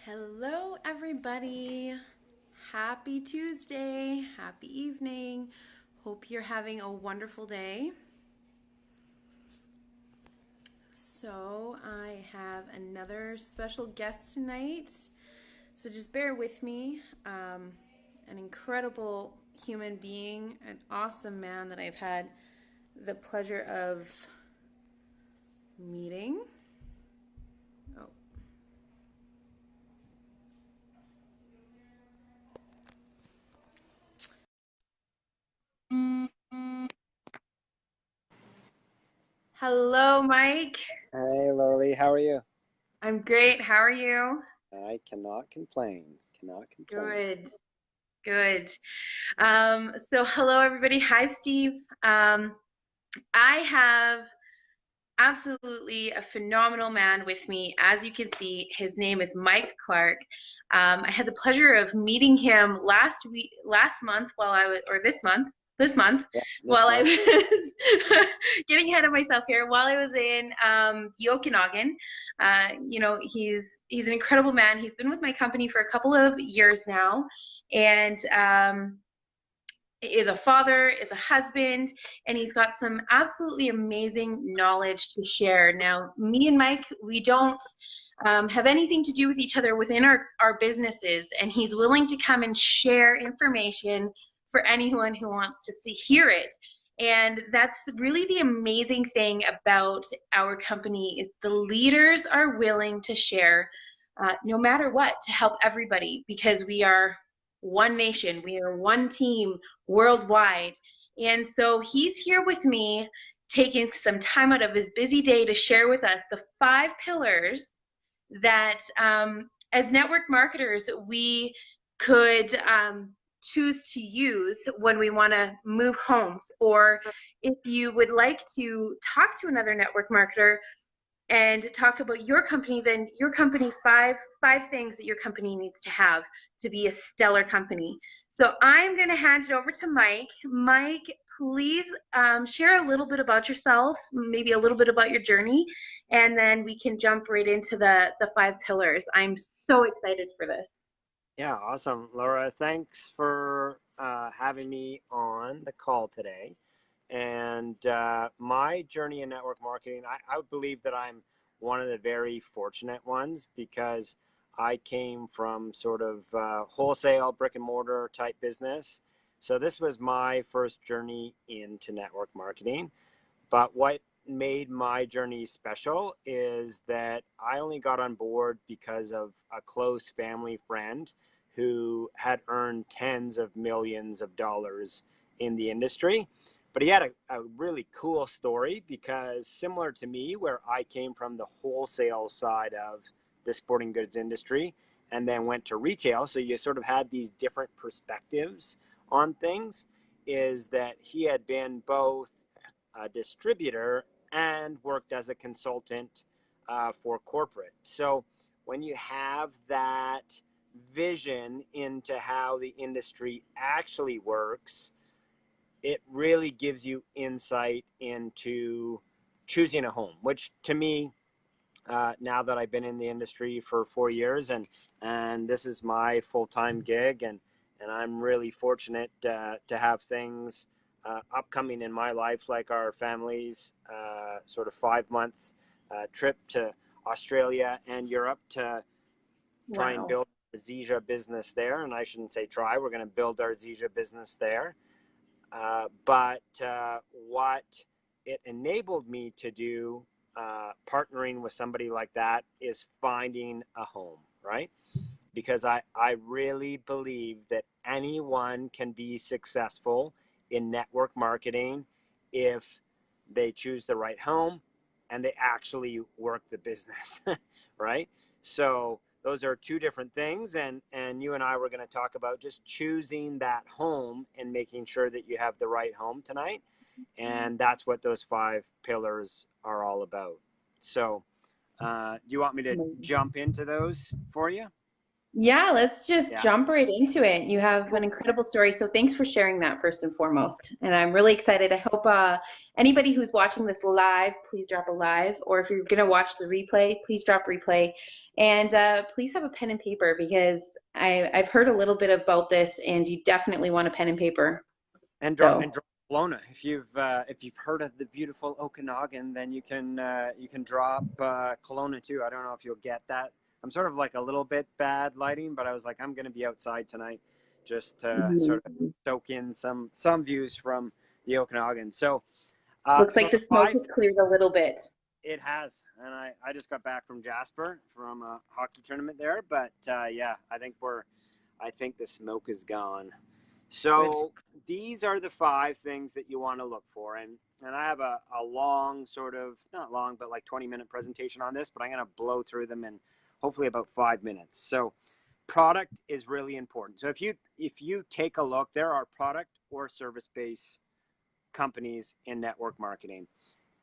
Hello, everybody. Happy Tuesday. Happy evening. Hope you're having a wonderful day. So, I have another special guest tonight. So, just bear with me. An incredible human being, an awesome man that I've had the pleasure of meeting. Oh, hello, Mike. Hey, Lorely, how are you? I'm great. How are you? I cannot complain. Cannot complain. Good. Good. So hello everybody. Hi Steve. I have absolutely a phenomenal man with me. As you can see, his name is Mike Clarke. I had the pleasure of meeting him last month while I was, or this month, Yeah, while this I month. was getting ahead of myself here, while I was in the Okanagan. He's an incredible man. He's been with my company for a couple of years now, and is a father, is a husband, and he's got some absolutely amazing knowledge to share. Now, me and Mike, we don't have anything to do with each other within our businesses, and he's willing to come and share information for anyone who wants to hear it. And that's really the amazing thing about our company is the leaders are willing to share no matter what to help everybody because we are one nation, we are one team worldwide. And so he's here with me, taking some time out of his busy day to share with us the 5 pillars that, as network marketers, we could choose to use when we want to move homes. Or if you would like to talk to another network marketer, and talk about your company, then your company five things that your company needs to have to be a stellar company. So I'm going to hand it over to Mike. Mike, please share a little bit about yourself, maybe a little bit about your journey, and then we can jump right into the 5 pillars. I'm so excited for this. Yeah, awesome. Laura, thanks for having me on the call today. And my journey in network marketing, I would believe that I'm one of the very fortunate ones because I came from sort of wholesale brick and mortar type business. So this was my first journey into network marketing. But what made my journey special is that I only got on board because of a close family friend who had earned tens of millions of dollars in the industry. But he had a really cool story because, similar to me, where I came from the wholesale side of the sporting goods industry and then went to retail, so you sort of had these different perspectives on things, is that he had been both a distributor and worked as a consultant for corporate. So when you have that vision into how the industry actually works, it really gives you insight into choosing a home, which to me, now that I've been in the industry for 4 years and this is my full-time gig and I'm really fortunate to have things upcoming in my life, like our family's sort of 5 month trip to Australia and Europe to try and Wow. build a Zija business there. And I shouldn't say try, we're going to build our Zija business there. But what it enabled me to do, partnering with somebody like that, is finding a home, right? Because I really believe that anyone can be successful in network marketing if they choose the right home and they actually work the business, right? So those are two different things, and you and I were going to talk about just choosing that home and making sure that you have the right home tonight, and that's what those 5 pillars are all about. So do you want me to jump into those for you? Yeah, let's just Yeah. jump right into it. You have an Cool. incredible story, so thanks for sharing that first and foremost. And I'm really excited. I hope anybody who's watching this live, please drop a live, or if you're gonna watch the replay, please drop replay, and please have a pen and paper because I've heard a little bit about this, and you definitely want a pen and paper. And So. drop Kelowna. If you've heard of the beautiful Okanagan, then you can drop Kelowna too. I don't know if you'll get that. I'm sort of like a little bit bad lighting, but I was like, I'm going to be outside tonight, just to sort of Mhm. soak in some views from the Okanagan. So Looks so like the the smoke five has cleared a little bit. it has, and I just got back from Jasper from a hockey tournament there, but yeah, I think the smoke is gone. Good. So these are the five things that you want to look for. And I have a long sort of, not long, but like 20-minute presentation on this, but I'm going to blow through them in hopefully about 5 minutes. So product is really important. So if you take a look, there are product or service based companies in network marketing.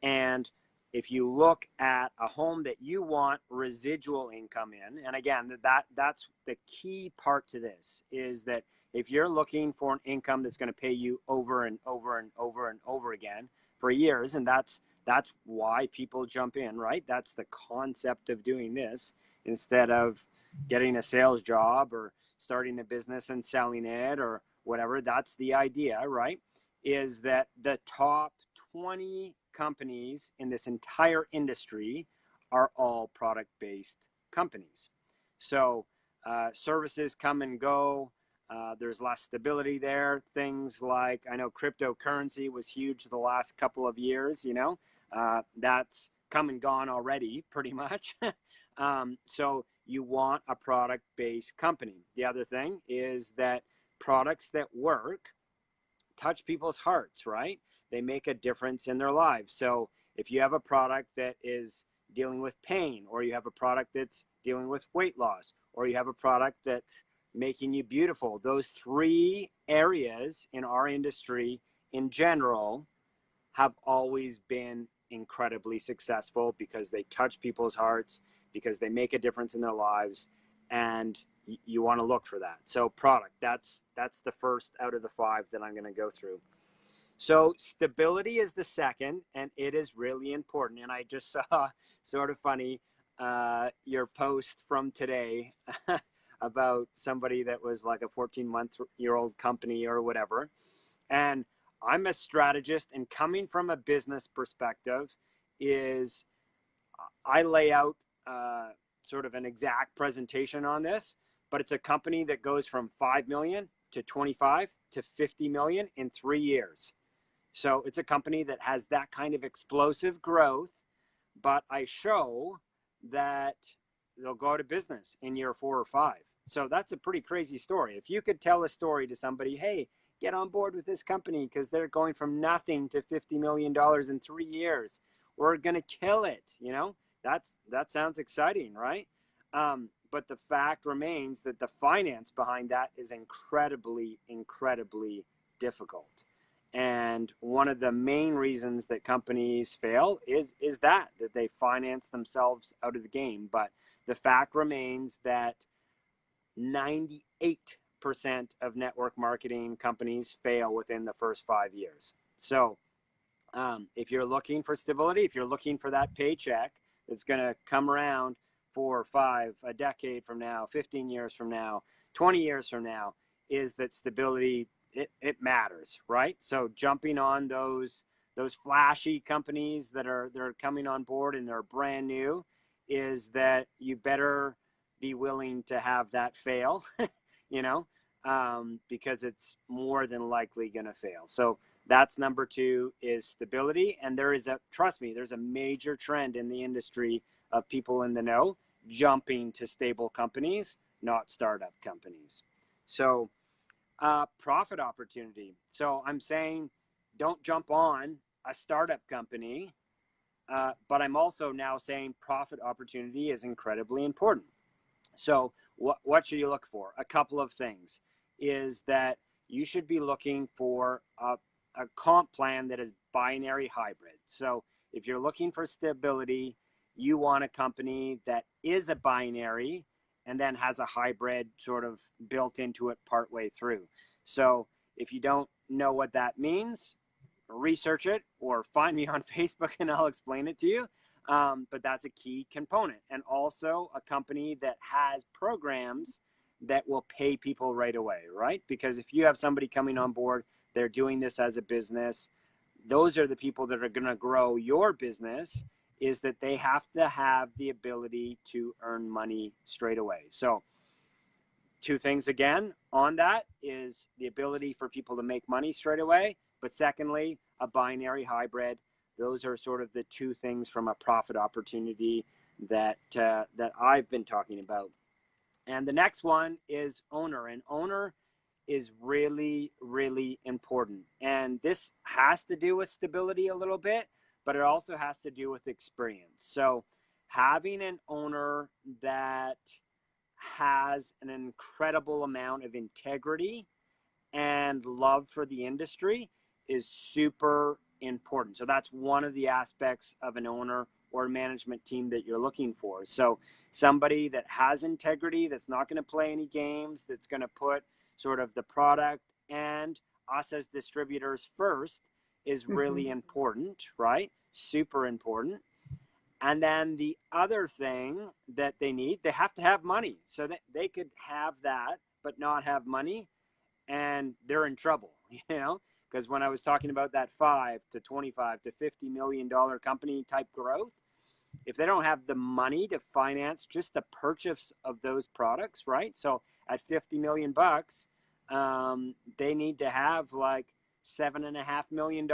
And if you look at a home that you want residual income in, and again, that's the key part to this, is that if you're looking for an income that's going to pay you over and over and over and over again for years, and that's why people jump in, right? That's the concept of doing this instead of getting a sales job or starting a business and selling it or whatever. That's the idea, right? Is that the top 20 companies in this entire industry are all product based companies. So services come and go. There's less stability there. Things like, I know cryptocurrency was huge the last couple of years, that's come and gone already pretty much. So you want a product based company. The other thing is that products that work touch people's hearts, right? They make a difference in their lives. So if you have a product that is dealing with pain, or you have a product that's dealing with weight loss, or you have a product that's making you beautiful, those three areas in our industry in general have always been incredibly successful because they touch people's hearts, because they make a difference in their lives, and you want to look for that. So product, that's the first out of the five that I'm going to go through. So stability is the second, and it is really important. And I just saw, sort of funny, your post from today about somebody that was like a 14-month-year-old company or whatever. And I'm a strategist, and coming from a business perspective is I lay out sort of an exact presentation on this, but it's a company that goes from 5 million to 25 to 50 million in 3 years. So it's a company that has that kind of explosive growth, but I show that they'll go out of business in year 4 or 5. So that's a pretty crazy story. If you could tell a story to somebody, hey, get on board with this company because they're going from nothing to $50 million in 3 years. We're going to kill it. That sounds exciting, right? But the fact remains that the finance behind that is incredibly, incredibly difficult. And one of the main reasons that companies fail is that they finance themselves out of the game. But the fact remains that 98% of network marketing companies fail within the first 5 years. So if you're looking for stability, if you're looking for that paycheck that's going to come around 4 or 5, a decade from now, 15 years from now, 20 years from now, is that stability, it matters, right? So jumping on those flashy companies that are coming on board and they're brand new, is that you better be willing to have that fail, you know, because it's more than likely going to fail. So that's number two, is stability. And trust me, there's a major trend in the industry of people in the know jumping to stable companies, not startup companies. So profit opportunity. So I'm saying don't jump on a startup company, but I'm also now saying profit opportunity is incredibly important. So what should you look for? A couple of things is that you should be looking for a comp plan that is binary hybrid. So if you're looking for stability, you want a company that is a binary and then has a hybrid sort of built into it partway through. So if you don't know what that means, research it or find me on Facebook and I'll explain it to you. But that's a key component. And also a company that has programs that will pay people right away, right? Because if you have somebody coming on board, they're doing this as a business, those are the people that are going to grow your business, is that they have to have the ability to earn money straight away. So two things again on that is the ability for people to make money straight away, but secondly, a binary hybrid. Those are sort of the two things from a profit opportunity that I've been talking about. And the next one is owner, and owner is really, really important. And this has to do with stability a little bit, but it also has to do with experience. So having an owner that has an incredible amount of integrity and love for the industry is super important. So that's one of the aspects of an owner or management team that you're looking for. So somebody that has integrity, that's not going to play any games, that's going to put sort of the product and us as distributors first is really important, right? Super important. And then the other thing that they need, they have to have money. So that they could have that, but not have money, and they're in trouble, because when I was talking about that 5 to 25 to $50 million company type growth, if they don't have the money to finance just the purchase of those products, right? So at 50 million bucks, they need to have like $7.5 million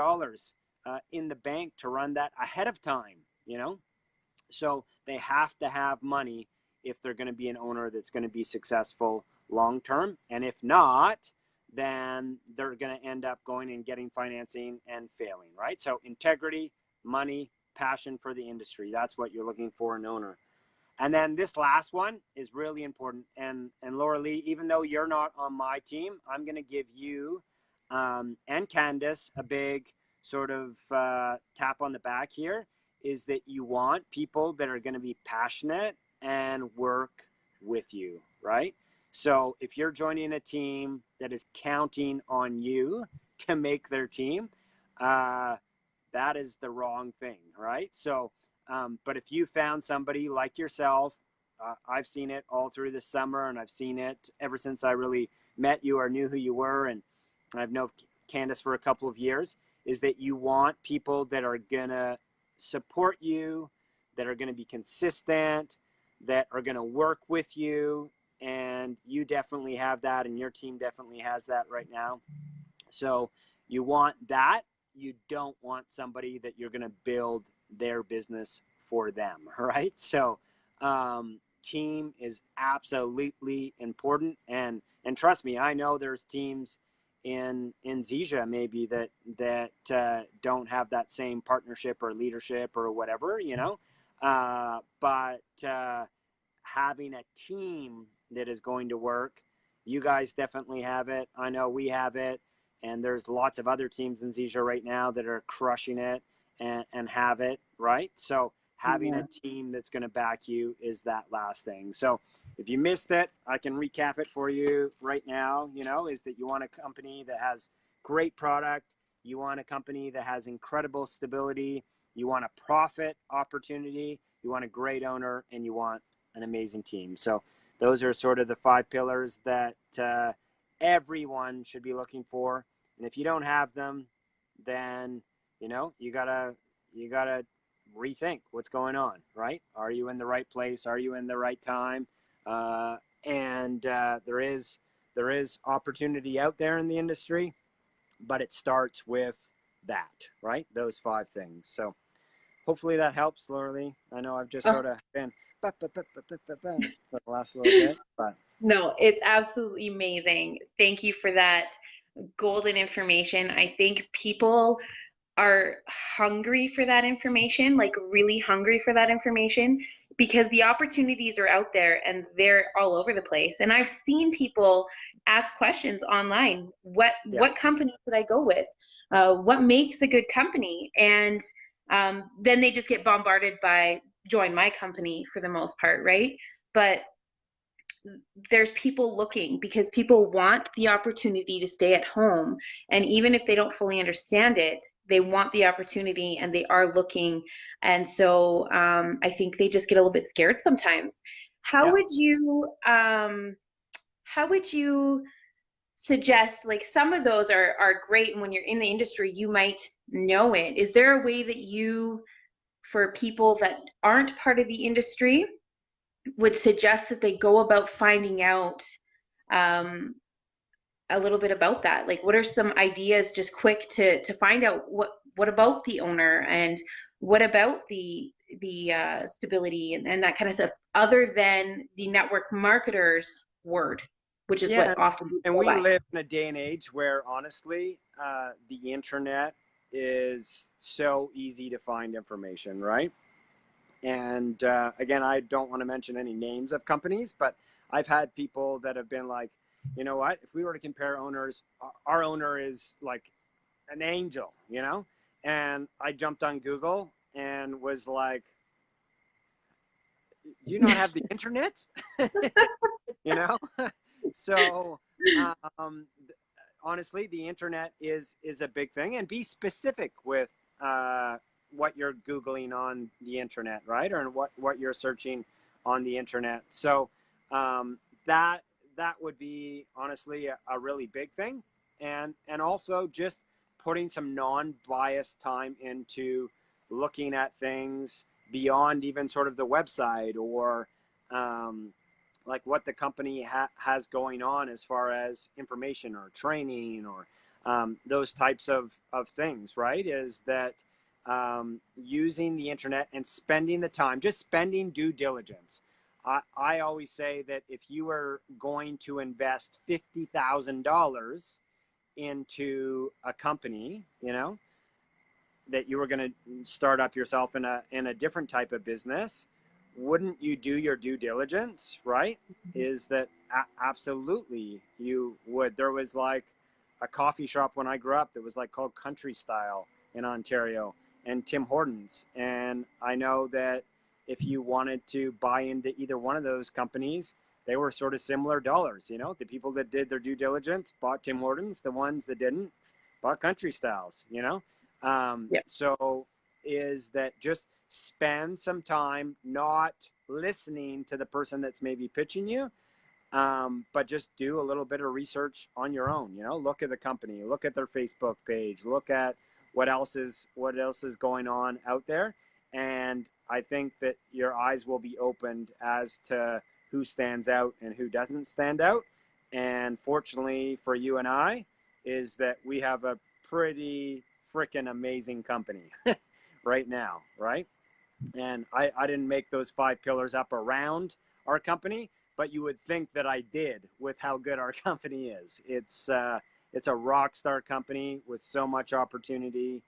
in the bank to run that ahead of time, So they have to have money if they're going to be an owner that's going to be successful long term. And if not, then they're going to end up going and getting financing and failing, right? So integrity, money, passion for the industry. That's what you're looking for in an owner. And then this last one is really important. And Laura Lee, even though you're not on my team, I'm going to give you and Candace a big sort of tap on the back here, is that you want people that are going to be passionate and work with you, right? So if you're joining a team that is counting on you to make their team, that is the wrong thing, right? So, but if you found somebody like yourself, I've seen it all through the summer, and I've seen it ever since I really met you or knew who you were, and I've known Candace for a couple of years, is that you want people that are going to support you, that are going to be consistent, that are going to work with you. And you definitely have that, and your team definitely has that right now. So you want that. You don't want somebody that you're going to build their business for them, right? So team is absolutely important. And trust me, I know there's teams in Zija maybe that don't have that same partnership or leadership or whatever, but having a team that is going to work, you guys definitely have it. I know we have it, and there's lots of other teams in Zija right now that are crushing it and have it, right? So having a team that's going to back you is that last thing. So if you missed it, I can recap it for you right now, is that you want a company that has great product, you want a company that has incredible stability, you want a profit opportunity, you want a great owner, and you want an amazing team. So those are sort of the 5 pillars that everyone should be looking for. And if you don't have them, then you gotta rethink what's going on, right? Are you in the right place? Are you in the right time? And there is opportunity out there in the industry, but it starts with that, right? Those 5 things. So hopefully that helps, Laura Lee. I know I've just sort of been for the last little bit, but No, it's absolutely amazing. Thank you for that golden information. I think people are hungry for that information, like really hungry for that information, because the opportunities are out there and they're all over the place. And I've seen people ask questions online. What company should I go with? What makes a good company? And then they just get bombarded by join my company for the most part, right? But there's people looking because people want the opportunity to stay at home. And even if they don't fully understand it, they want the opportunity and they are looking. And so I think they just get a little bit scared sometimes. How Yeah. would you how would you suggest, like, some of those are great, and when you're in the industry you might know it. Is there a way that you, for people that aren't part of the industry, would suggest that they go about finding out um, a little bit about that? Like, what are some ideas, just quick, to find out what about the owner, and what about the stability, and that kind of stuff, other than the network marketer's word, which is Yeah, what often people and go we by. live in a day and age where honestly, the internet is so easy to find information, right? And again, I don't want to mention any names of companies, but I've had people that have been like, you know what? If we were to compare owners, our owner is like an angel, you know? And I jumped on Google and was like, do you not have the internet? You know? So, um, honestly, the internet is a big thing, and be specific with what you're googling on the internet, right? Or what you're searching on the internet. So um, that that would be honestly a really big thing, and also just putting some non-biased time into looking at things beyond even sort of the website, or um, like what the company has going on as far as information or training, or those types of things, right? Is that using the internet and spending the time, just spending due diligence. I always say that if you are going to invest $50,000 into a company, you know, that you were going to start up yourself in a different type of business, wouldn't you do your due diligence, right? Is that absolutely you would. There was like a coffee shop when I grew up that was like called Country Style in Ontario, and Tim Hortons. And I know that if you wanted to buy into either one of those companies, they were sort of similar dollars. You know, the people that did their due diligence bought Tim Hortons, the ones that didn't bought Country Styles, you know? Yeah. So is that just spend some time not listening to the person that's maybe pitching you, but just do a little bit of research on your own. You know, look at the company, look at their Facebook page, look at what else is going on out there, and I think that your eyes will be opened as to who stands out and who doesn't stand out. And fortunately for you and I, is that we have a pretty freaking amazing company right now, right? And I didn't make those 5 pillars up around our company, but you would think that I did with how good our company is. It's a rock star company with so much opportunity,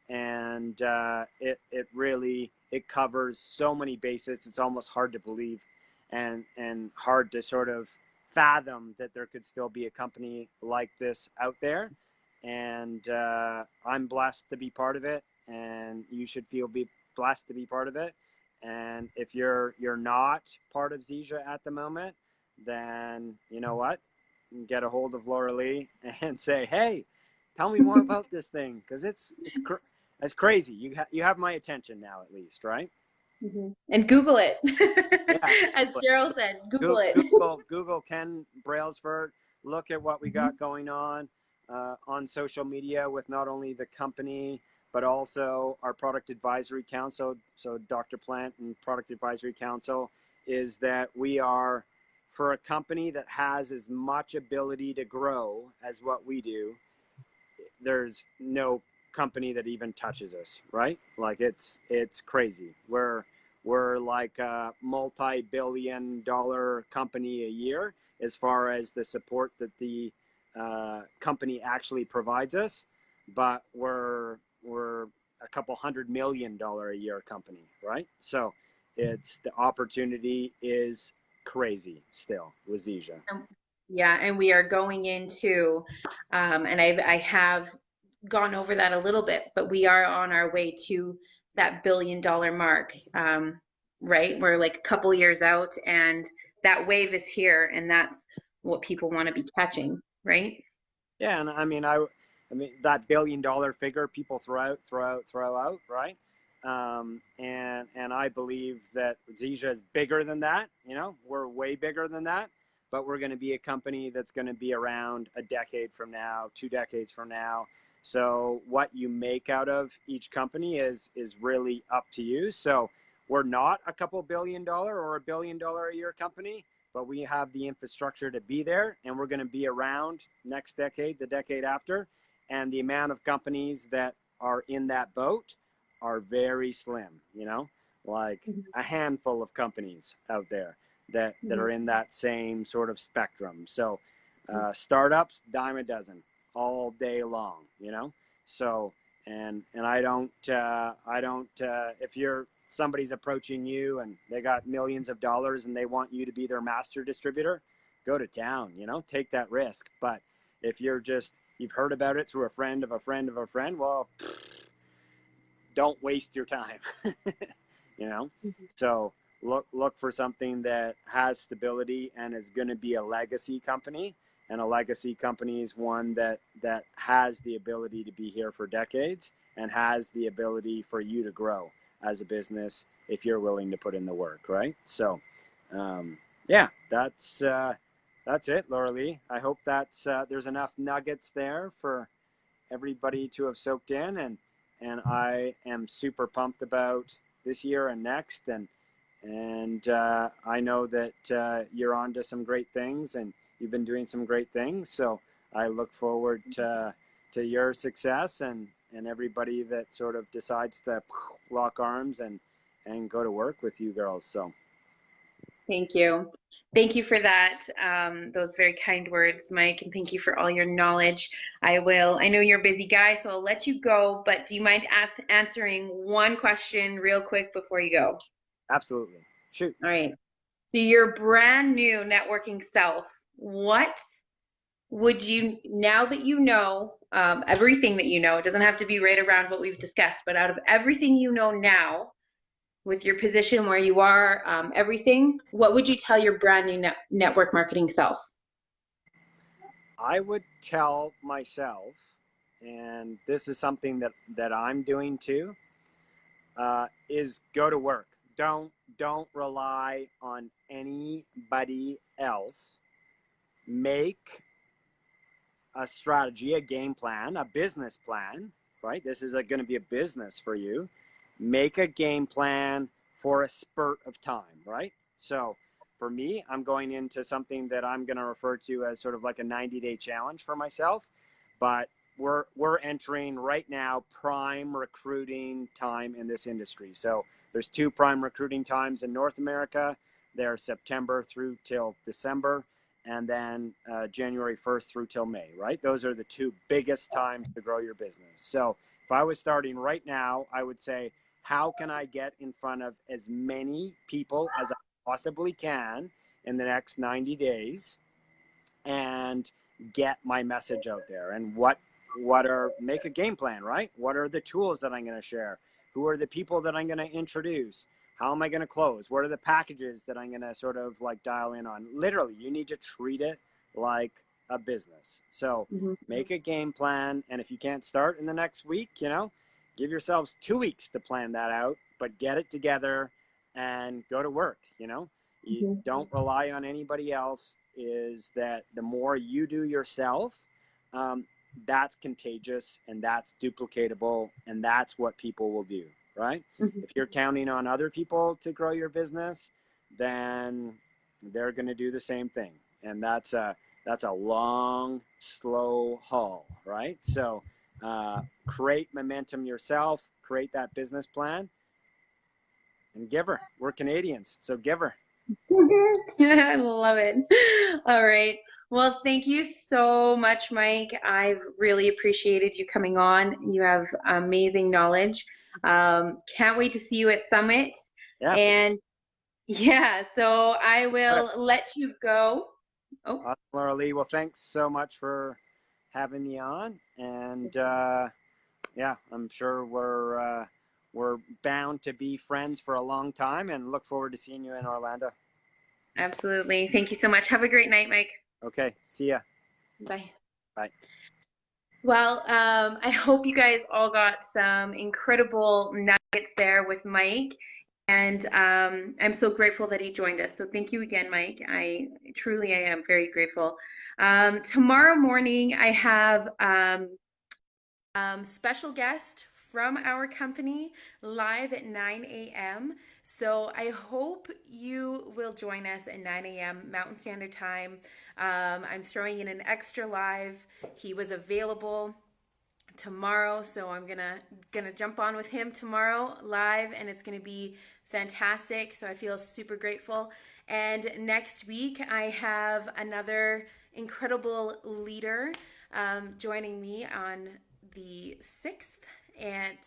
and it really it covers so many bases. It's almost hard to believe, and hard to sort of fathom that there could still be a company like this out there. And I'm blessed to be part of it, and you should feel be blessed to be part of it. And if you're not part of Zija at the moment, then you know what, get a hold of Laura Lee and say, hey, tell me more about this thing, because it's crazy. You have my attention now, at least, right? And Google it. Yeah. As Gerald said, Google it. Google Ken Brailsford. Look at what we got going on social media with not only the company but also our product advisory council. So Dr. Plant and Product Advisory Council is that we are, for a company that has as much ability to grow as what we do, there's no company that even touches us, right? Like it's crazy. We're like a multi-billion-dollar company a year as far as the support that the company actually provides us, but we're a couple $100 million a year company, right? So it's the opportunity is crazy still with Zija. Yeah, and we are going into, and I have gone over that a little bit, but we are on our way to that $1 billion mark, right? We're like a couple years out, and that wave is here, and that's what people want to be catching, right? Yeah, and I mean that $1 billion figure people throw out, right? And I believe that Zija is bigger than that. You know, we're way bigger than that, but we're going to be a company that's going to be around a decade from now, 2 decades from now. So what you make out of each company is really up to you. So we're not a couple $1 billion or $1 billion a year company, but we have the infrastructure to be there, and we're going to be around next decade, the decade after. And the amount of companies that are in that boat are very slim, you know, like a handful of companies out there that are in that same sort of spectrum. So startups, dime a dozen all day long, you know. So and I don't if you're somebody's approaching you and they got millions of dollars and they want you to be their master distributor, go to town, you know, take that risk. But if you've heard about it through a friend of a friend of a friend, well, don't waste your time. You know. So look for something that has stability and is going to be a legacy company. And a legacy company is one that has the ability to be here for decades and has the ability for you to grow as a business if you're willing to put in the work, right? So yeah, that's it, Laura Lee. I hope that's there's enough nuggets there for everybody to have soaked in, and I am super pumped about this year and next, and I know that you're on to some great things, and you've been doing some great things. So I look forward to your success and everybody that sort of decides to lock arms and go to work with you girls. So Thank you. Thank you for that, those very kind words, Mike, and thank you for all your knowledge. I know you're a busy guy, so I'll let you go, but do you mind answering one question real quick before you go? absolutely, shoot. All right. So your brand new networking self, what would you, now that you know everything that you know, it doesn't have to be right around what we've discussed, but out of everything you know now, with your position where you are, everything, what would you tell your brand new network marketing self? I would tell myself, and this is something that I'm doing too, is go to work. Don't rely on anybody else. Make a strategy, a game plan, a business plan, right? This is going to be a business for you. Make a game plan for a spurt of time, right? So for me, I'm going into something that I'm going to refer to as sort of like a 90-day challenge for myself. But we're entering right now prime recruiting time in this industry. So there's 2 prime recruiting times in North America. They're September through till December, and then January 1st through till May, right? Those are the 2 biggest times to grow your business. So if I was starting right now, I would say, how can I get in front of as many people as I possibly can in the next 90 days and get my message out there? And make a game plan, right? What are the tools that I'm going to share? Who are the people that I'm going to introduce? How am I going to close? What are the packages that I'm going to sort of like dial in on? Literally, you need to treat it like a business. So make a game plan. And if you can't start in the next week, you know, give yourselves 2 weeks to plan that out, but get it together and go to work. You know, you don't rely on anybody else. Is that the more you do yourself, that's contagious and that's duplicatable, and that's what people will do, right? If you're counting on other people to grow your business, then they're going to do the same thing, and that's a long, slow haul, right? So create momentum yourself, create that business plan, and give her. We're Canadians, so give her. I love it. All right. Well, thank you so much, Mike. I've really appreciated you coming on. You have amazing knowledge. Can't wait to see you at Summit. Yeah, for sure. And yeah, so I Got it. will let you go. Oh, Awesome, Laura Lee. Well, thanks so much for having me on, and yeah, I'm sure we're bound to be friends for a long time, and look forward to seeing you in Orlando. Absolutely. Thank you so much. Have a great night, Mike. Okay, see ya. Bye. Bye. Well, I hope you guys all got some incredible nuggets there with Mike. And I'm so grateful that he joined us. So thank you again, Mike. I am very grateful. Tomorrow morning, I have special guest from our company live at 9 a.m. So I hope you will join us at 9 a.m. Mountain Standard Time. I'm throwing in an extra live. He was available tomorrow, so I'm gonna jump on with him tomorrow live, and it's gonna be fantastic. So I feel super grateful. And next week I have another incredible leader joining me on the 6th, and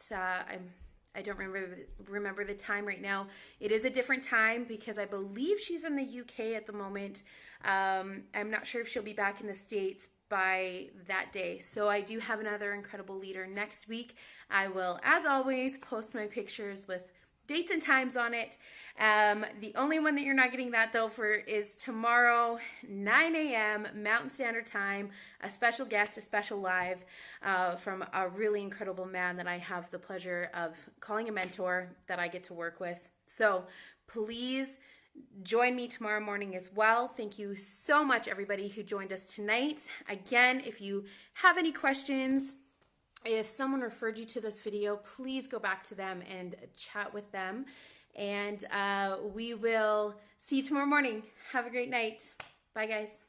I don't remember the time right now. It is a different time because I believe she's in the UK at the moment. I'm not sure if she'll be back in the States by that day. So I do have another incredible leader next week. I will, as always, post my pictures with dates and times on it. The only one that you're not getting that though for is tomorrow, 9 a.m. Mountain Standard Time, a special guest, a special live from a really incredible man that I have the pleasure of calling a mentor that I get to work with. So please join me tomorrow morning as well. Thank you so much, everybody who joined us tonight. Again, if you have any questions, if someone referred you to this video, please go back to them and chat with them. And we will see you tomorrow morning. Have a great night. Bye, guys.